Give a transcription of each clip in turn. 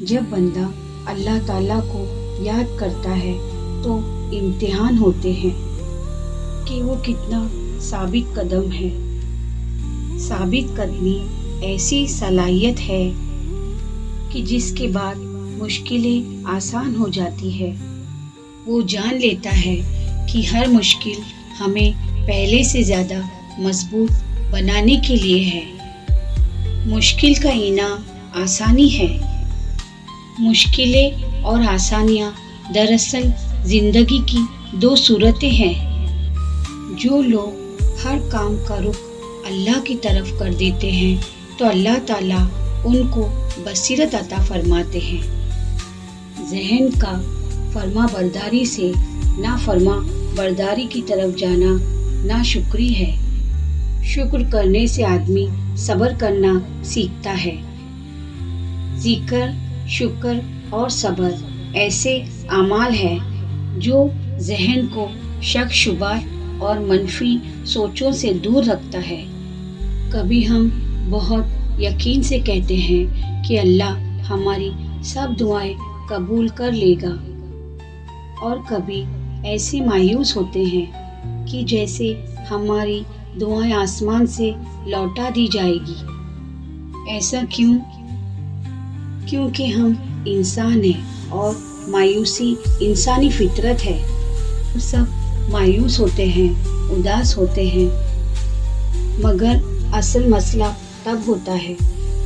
جب بندہ اللہ تعالیٰ کو یاد کرتا ہے تو امتحان ہوتے ہیں کہ وہ کتنا ثابت قدم ہے۔ ثابت قدمی ایسی صلاحیت ہے کہ جس کے بعد مشکلیں آسان ہو جاتی ہے۔ وہ جان لیتا ہے کہ ہر مشکل ہمیں پہلے سے زیادہ مضبوط بنانے کے لیے ہے۔ مشکل کا انعام آسانی ہے۔ مشکلیں اور آسانیاں دراصل زندگی کی دو صورتیں ہیں۔ جو لوگ ہر کام کا رخ اللہ کی طرف کر دیتے ہیں تو اللہ تعالیٰ ان کو بصیرت عطا فرماتے ہیں۔ ذہن کا فرما برداری سے نافرما برداری کی طرف جانا ناشکری ہے۔ شکر کرنے سے آدمی صبر کرنا سیکھتا ہے۔ ذکر، شکر اور صبر ایسے اعمال ہیں جو ذہن کو شک شبہ اور منفی سوچوں سے دور رکھتا ہے۔ کبھی ہم بہت یقین سے کہتے ہیں کہ اللہ ہماری سب دعائیں قبول کر لے گا، اور کبھی ایسے مایوس ہوتے ہیں کہ جیسے ہماری دعائیں آسمان سے لوٹا دی جائے گی۔ ایسا کیوں؟ کیونکہ ہم انسان ہیں اور مایوسی انسانی فطرت ہے۔ سب مایوس ہوتے ہیں، اداس ہوتے ہیں، مگر اصل مسئلہ تب ہوتا ہے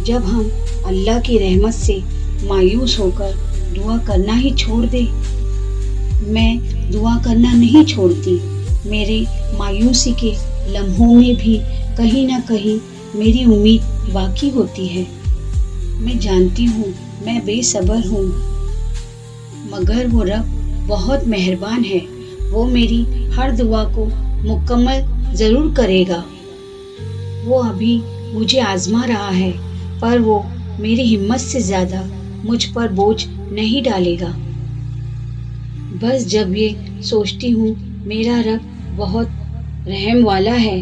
جب ہم اللہ کی رحمت سے مایوس ہو کر دعا کرنا ہی چھوڑ دیں۔ میں دعا کرنا نہیں چھوڑتی۔ میرے مایوسی کے لمحوں میں بھی کہیں نہ کہیں میری امید باقی ہوتی ہے۔ میں جانتی ہوں میں بے صبر ہوں، مگر وہ رب بہت مہربان ہے۔ وہ میری ہر دعا کو مکمل ضرور کرے گا۔ وہ ابھی مجھے آزما رہا ہے، پر وہ میری ہمت سے زیادہ مجھ پر بوجھ نہیں ڈالے گا۔ بس جب یہ سوچتی ہوں میرا رب بہت رحم والا ہے،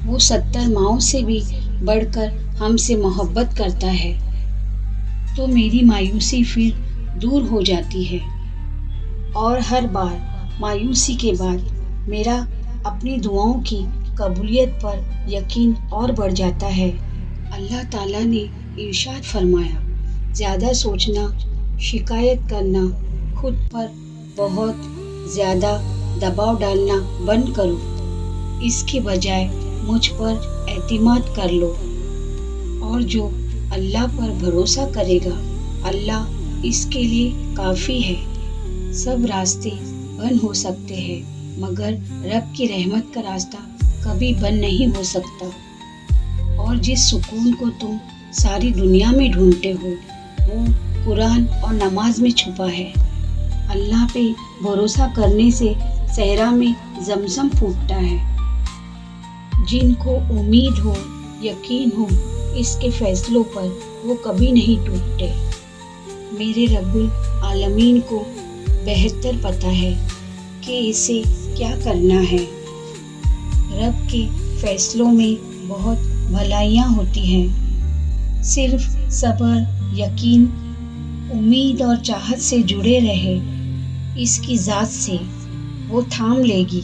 وہ 70 ماؤں سے بھی بڑھ کر ہم سے محبت کرتا ہے، تو میری مایوسی پھر دور ہو جاتی ہے۔ اور ہر بار مایوسی کے بعد میرا اپنی دعاؤں کی قبولیت پر یقین اور بڑھ جاتا ہے۔ اللہ تعالیٰ نے ارشاد فرمایا، زیادہ سوچنا، شکایت کرنا، خود پر بہت زیادہ دباؤ ڈالنا بند کرو، اس کے بجائے مجھ پر اعتماد کر لو، اور جو اللہ پر بھروسہ کرے گا اللہ اس کے لیے کافی ہے۔ سب راستے بند ہو سکتے ہیں، مگر رب کی رحمت کا راستہ کبھی بند نہیں ہو سکتا۔ اور جس سکون کو تم ساری دنیا میں ڈھونڈتے ہو وہ قرآن اور نماز میں چھپا ہے۔ اللہ پہ بھروسہ کرنے سے صحرا میں زمزم پھوٹتا ہے۔ جن کو امید ہو، یقین ہو اس کے فیصلوں پر، وہ کبھی نہیں ٹوٹتے۔ میرے رب العالمین کو بہتر پتہ ہے کہ اسے کیا کرنا ہے۔ رب کے فیصلوں میں بہت بھلائیاں ہوتی ہیں۔ صرف صبر، یقین، امید اور چاہت سے جڑے رہے، اس کی ذات سے وہ تھام لے گی۔